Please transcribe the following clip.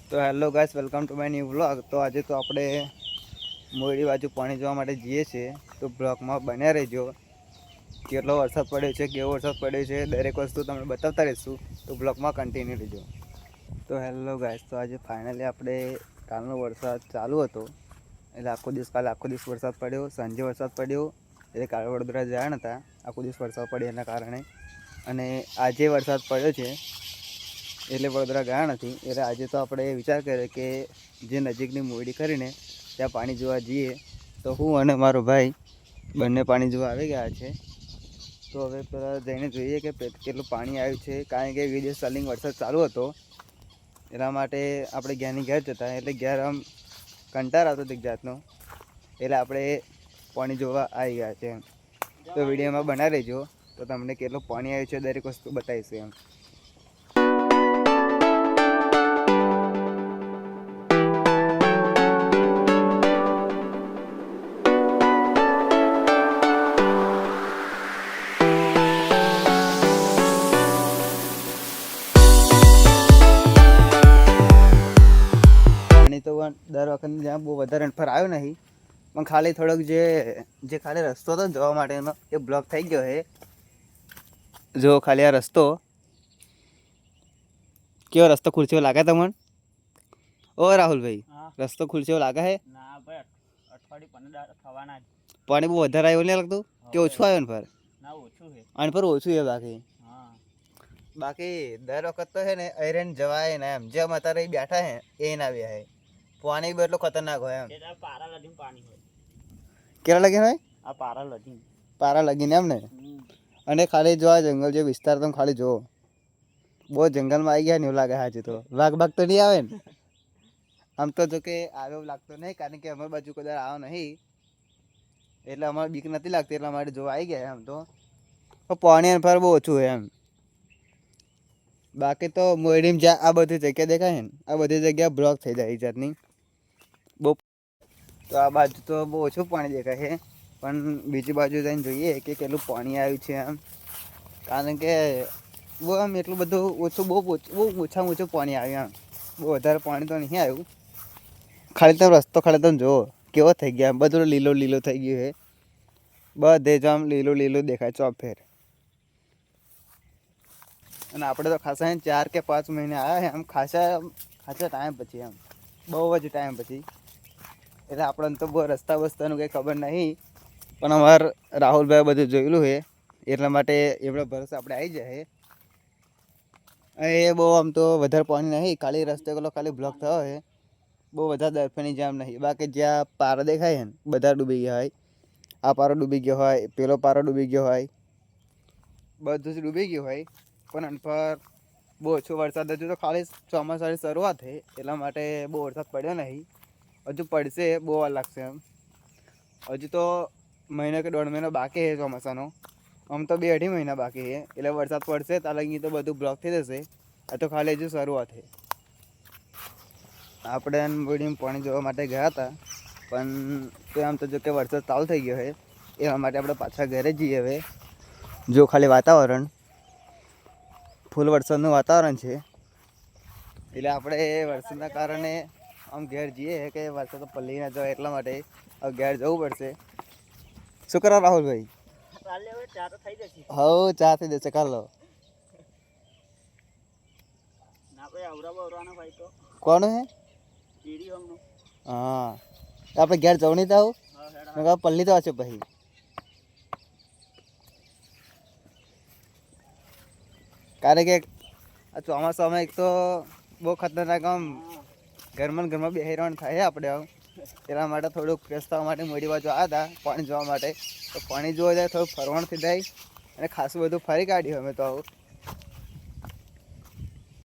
તો hello guys, welcome to my new vlog. તો આજે તો આપણે મોરડી બાજુ પાણી જોવા માટે જઈએ છીએ. તો બ્લોગમાં બન્યા રહેજો. કેટલો વરસાદ પડ્યો છે, કેવો વરસાદ પડ્યો છે, દરેક વસ્તુ તમને બતાવતા રહીશું. તો બ્લોગમાં કન્ટિન્યુ રહેજો. તો હેલો ગાઈસ, તો આજે ફાઇનલી આપણે કાલનો વરસાદ ચાલુ હતો એટલે કાલે આખો દિવસ વરસાદ પડ્યો, સાંજે વરસાદ પડ્યો એટલે કાલે વડોદરા જયા નહોતા. આખો દિવસ વરસાદ પડ્યો એના કારણે અને આજે વરસાદ પડ્યો છે એટલે વડોદરા ગયા નથી. એટલે આજે તો આપણે વિચાર કરીએ કે જે નજીકની મોરડી કરીને ત્યાં પાણી જોવા જઈએ. તો હું અને મારો ભાઈ બંને પાણી જોવા આવી ગયા છે. તો હવે પહેલાં જઈને જોઈએ કે કેટલું પાણી આવ્યું છે, કારણ કે વિડીયો સ્ટાર્ટિંગ વરસાદ ચાલુ હતો એના માટે આપણે ઘેરની ઘેર જતા એટલે ઘેર આમ કંટાળ આવતો એક જાતનો એટલે આપણે પાણી જોવા આવી ગયા છે. તો વિડીયોમાં બના રહેજો તો તમને કેટલું પાણી આવ્યું છે દરેક વસ્તુ બતાવીશું એમ. તો દર વખત જ્યાં બહુ વધારે અનફર આવ્યો નહીં, પણ ખાલી થોડોક જે ખાલી રસ્તો હતો જવા માટેનો એ બ્લોક થઈ ગયો છે. જો ખાલી આ રસ્તો કેવો રસ્તો ખુરશીઓ લાગે તમને? ઓ રાહુલભાઈ, રસ્તો ખુરશીઓ લાગે છે? પાણી બહુ વધારે આવ્યું નહીં લાગતું કે ઓછું આવ્યું અનફર? અનફર ઓછું છે બાકી દર વખત તો છે ને આયરન જવાય ને એમ જેમ અત્યારે બેઠા હે એ ના આવ્યા હે. પાણી બી એટલું ખતરનાક હોય એમ. કેટલા લગીને હોય? આ પારા લગીને એમ ને. અને ખાલી જો આ જંગલ જે વિસ્તાર તમે ખાલી જુઓ, બહુ જંગલમાં આવી ગયા ને એવું લાગે. હાજી તો વાઘ તો નહીં આવે ને? આમ તો જો કે આવે એવું લાગતો નહીં, કારણ કે અમારી બાજુ કદાચ આવો નહીં એટલે અમારે બીક નથી લાગતી, એટલા માટે જોવા આવી ગયા આમ તો. પાણી અનફર બહુ ઓછું હોય એમ. બાકી તો મોરડીમાં જ્યાં આ બધી જગ્યા દેખાય ને આ બધી જગ્યા બ્લોક થઈ જાય જાતની બહુ. તો આ બાજુ તો બહુ ઓછું પાણી દેખાય છે, પણ બીજી બાજુ જઈને જોઈએ કે કેટલું પાણી આવ્યું છે એમ. કારણ કે બહુ આમ એટલું બધું ઓછું બહુ ઓછામાં ઓછું પાણી આવ્યું એમ. બહુ વધારે પાણી તો નહીં આવ્યું. ખાલી તમે રસ્તો ખાલી તમે જુઓ કેવો થઈ ગયા, બધું લીલો લીલો થઈ ગયું છે. બધે જ આમ લીલું લીલું દેખાય ચોફેર. અને આપણે તો ખાસા 4 કે 5 મહિને આવ્યા છે એમ, ખાસા ટાઈમ પછી એમ, બહુ જ ટાઈમ પછી. એટલે આપણને તો બહુ રસ્તા બસ્તાનું કંઈ ખબર નહીં, પણ અમારા રાહુલભાઈ બધું જોયેલું છે એટલા માટે એમનો ભરોસે આપણે આવી જાય. એ બહુ આમ તો વધારે પાણી નહીં, ખાલી રસ્તે પેલો ખાલી બ્લોક થયો છે, બહુ વધારે દરફેની જામ નહીં. બાકી જ્યાં પારો દેખાય ને બધા ડૂબી ગયા હોય. આ પારો ડૂબી ગયો હોય, પેલો પારો ડૂબી ગયો હોય, બધું જ ડૂબી ગયું હોય. પણ અનફર બહુ ઓછો વરસાદ, હજુ તો ખાલી ચોમાસાની શરૂઆત છે એટલા માટે બહુ વરસાદ પડ્યો નહીં. હજુ પડશે, બહુ વાર લાગશે એમ. હજુ તો મહિનો કે 1.5 મહિનો બાકી છે ચોમાસાનો. આમ તો 2-2.5 મહિના બાકી છે એટલે વરસાદ પડશે ત્યાં લગી તો બધું બ્લોક થઈ જશે. આ તો ખાલી હજુ શરૂઆત છે. આપણે મોરડીમાં પાણી જોવા માટે ગયા હતા, પણ તો આમ તો જો કે વરસાદ ચાલુ થઈ ગયો છે એના માટે આપણે પાછા ઘરે જઈએ. હવે જો ખાલી વાતાવરણ ફૂલ વરસાદનું વાતાવરણ છે એટલે આપણે વરસાદના કારણે આમ ઘેર જઈએ કે વરસાદ તો પલ્લી ના જાય એટલા માટે હવે ઘેર જવું પડશે. શું કરો રાહુલભાઈ? હવ ચા થઈ જશે કાલ લો. કોણ હે? હા, આપણે ઘેર જવું નહીં થાવ પલ્લી તો હશે પછી. કારણ કે આ ચોમાસામાં એક તો બહુ ખતરનાક આમ ઘરમાં બેસી રહેવાનું થાય આપણે આમ. એટલા માટે થોડુંક ફ્રેશ થવા માટે મોરડી બાજુ આવ્યા હતા પાણી જોવા માટે. તો પાણી જોવા જાય થોડુંક ફરવાનું થઈ જાય અને ખાસું બધું ફરી કાઢ્યું અમે તો આવું.